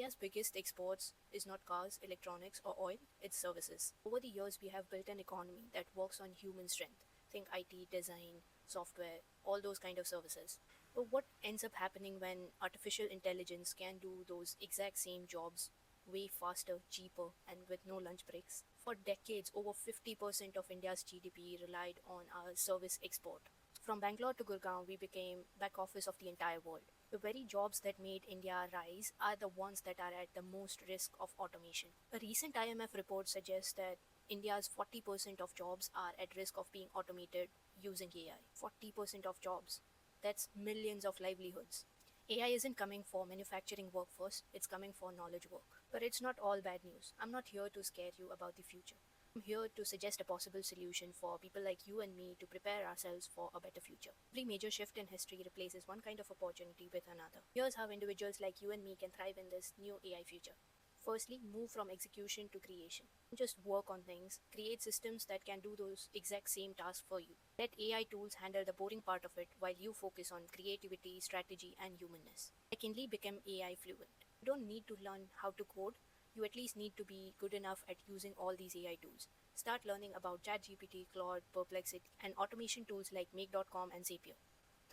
India's biggest exports is not cars, electronics, or oil, it's services. Over the years, we have built an economy that works on human strength. Think IT, design, software, all those kind of services. But what ends up happening when artificial intelligence can do those exact same jobs way faster, cheaper, and with no lunch breaks? For decades, over 50% of India's GDP relied on our service export. From Bangalore to Gurgaon, we became back office of the entire world. The very jobs that made India rise are the ones that are at the most risk of automation. A recent IMF report suggests that India's 40% of jobs are at risk of being automated using AI. 40% of jobs. That's millions of livelihoods. AI isn't coming for manufacturing workforce, it's coming for knowledge work. But it's not all bad news. I'm not here to scare you about the future. I'm here to suggest a possible solution for people like you and me to prepare ourselves for a better future. Every major shift in history replaces one kind of opportunity with another. Here's how individuals like you and me can thrive in this new AI future. Firstly, move from execution to creation. Don't just work on things, create systems that can do those exact same tasks for you. Let AI tools handle the boring part of it while you focus on creativity, strategy, and humanness. Secondly, become AI fluent. You don't need to learn how to code, you at least need to be good enough at using all these AI tools. Start learning about ChatGPT, Claude, Perplexity, and automation tools like Make.com and Zapier.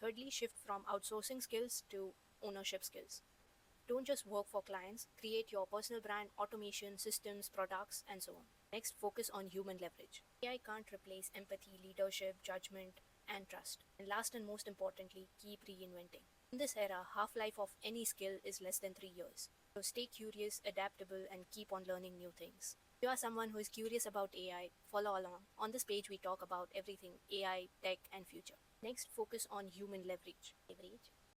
Thirdly, shift from outsourcing skills to ownership skills. Don't just work for clients, create your personal brand, automation, systems, products, and so on. Next, focus on human leverage. AI can't replace empathy, leadership, judgment, and trust. And last and most importantly, keep reinventing. In this era, half-life of any skill is less than 3 years. So stay curious, adaptable, and keep on learning new things. If you are someone who is curious about AI, follow along. On this page, we talk about everything AI, tech, and future. Next, focus on human leverage.